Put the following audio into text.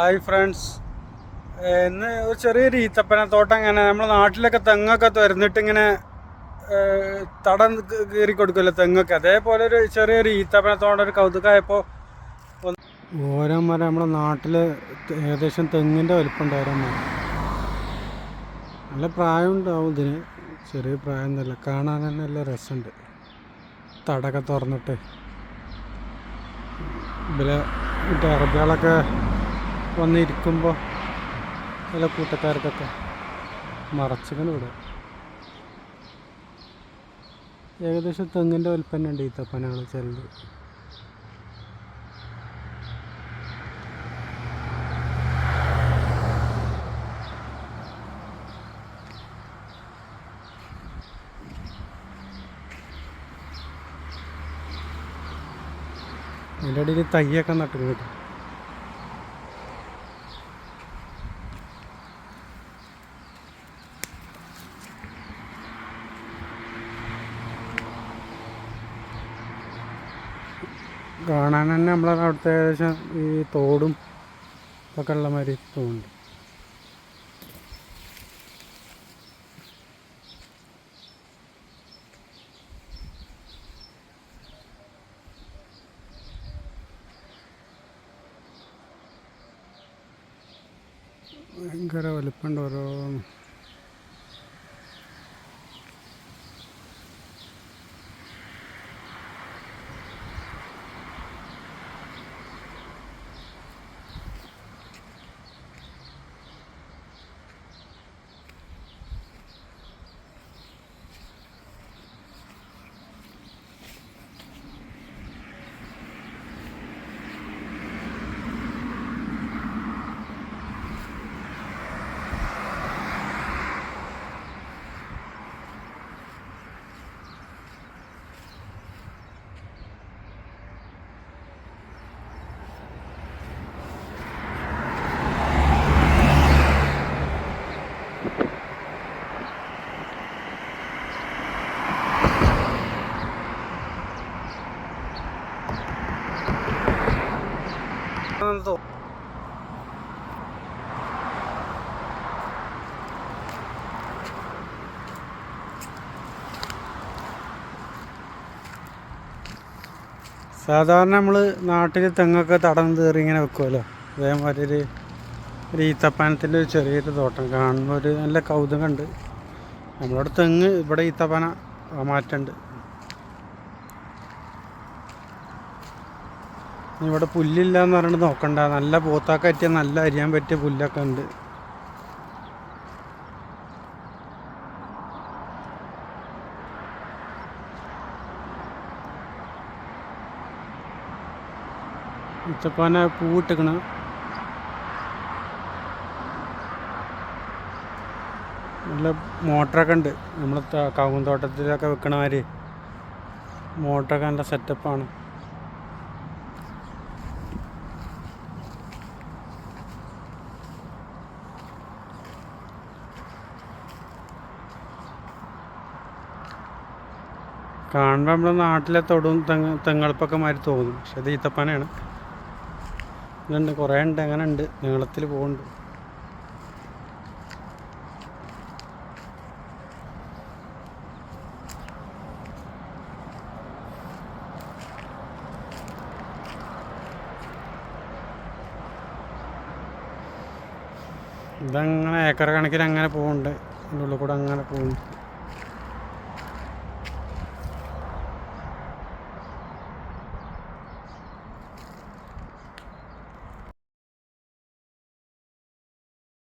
Hi friends, ഇന്ന് ഒരു ചെറിയൊരു ഈത്തപ്പനത്തോട്ടം. ഇങ്ങനെ നമ്മുടെ നാട്ടിലൊക്കെ തെങ്ങൊക്കെ തുരന്നിട്ട് ഇങ്ങനെ തടം കീറി കൊടുക്കുമല്ലോ തെങ്ങൊക്കെ, അതേപോലെ ഒരു ചെറിയൊരു ഈത്തപ്പനത്തോട്ടം ഒരു കൗതുകമായപ്പോൾ ഓരോ മരം നമ്മുടെ നാട്ടിൽ ഏകദേശം തെങ്ങിൻ്റെ വലിപ്പമുണ്ട്. ഓരോ മരം നല്ല പ്രായം ഉണ്ടാവും ഇതിന്, ചെറിയ പ്രായം ഒന്നുമില്ല. കാണാൻ തന്നെ നല്ല രസമുണ്ട്. തടമൊക്കെ തുറന്നിട്ട് ഇതിലെ അറബികളൊക്കെ വന്നിരിക്കുമ്പോൾ ചില കൂട്ടക്കാർക്കൊക്കെ മറച്ചിങ്ങനെ വിടുക. ഏകദേശം തെങ്ങിൻ്റെ വലിപ്പമുണ്ട് ഈത്തപ്പനകൾ ചിലത്. അതിൻ്റെ ഇടയിൽ തയ്യൊക്കെ നട്ടു കേട്ടോ. കാണാൻ തന്നെ നമ്മളെ അവിടുത്തെ ഏകദേശം ഈ തോടും ഒക്കെ ഉള്ള മാതിരി തോന്നുന്നുണ്ട്. ഭയങ്കര വലുപ്പമുണ്ട് ഓരോ. സാധാരണ നമ്മൾ നാട്ടിൽ തെങ്ങൊക്കെ തടം കയറി ഇങ്ങനെ വെക്കുമല്ലോ, അതേമാതിരി ഒരു ഈത്തപ്പനത്തിൻ്റെ ഒരു ചെറിയൊരു തോട്ടം കാണുമ്പോൾ ഒരു നല്ല കൗതുകമുണ്ട്. നമ്മളവിടെ തെങ്ങ്, ഇവിടെ ഈത്തപ്പന മാറ്റുണ്ട്. ഇവിടെ പുല്ലില്ല എന്ന് പറഞ്ഞിട്ട് നോക്കണ്ട, നല്ല പോത്താക്ക പറ്റിയ നല്ല അരിയാൻ പറ്റിയ പുല്ലൊക്കെ ഉണ്ട്. ഈത്തപ്പന പൂവിട്ടിക്കണ നല്ല മോട്ടറൊക്കെ ഉണ്ട്. നമ്മൾ കവുങ്ങ് തോട്ടത്തിലൊക്കെ വെക്കണ മാതിരി മോട്ടറൊക്കെ നല്ല സെറ്റപ്പാണ്. കാണുമ്പോൾ നമ്മുടെ നാട്ടിലെ തൊടും തെങ്ങൾപ്പൊക്കെ മാതിരി തോന്നും, പക്ഷെ അത് ഈത്തപ്പനയാണ്. ഇതുണ്ട്, കുറേ ഉണ്ട്, അങ്ങനെ ഉണ്ട്, നീളത്തിൽ പോകുന്നുണ്ട്. ഇതങ്ങനെ ഏക്കർ കണക്കിന് അങ്ങനെ പോകുന്നുണ്ട്, അതിൻ്റെ ഉള്ളിൽ കൂടെ അങ്ങനെ പോകുന്നു.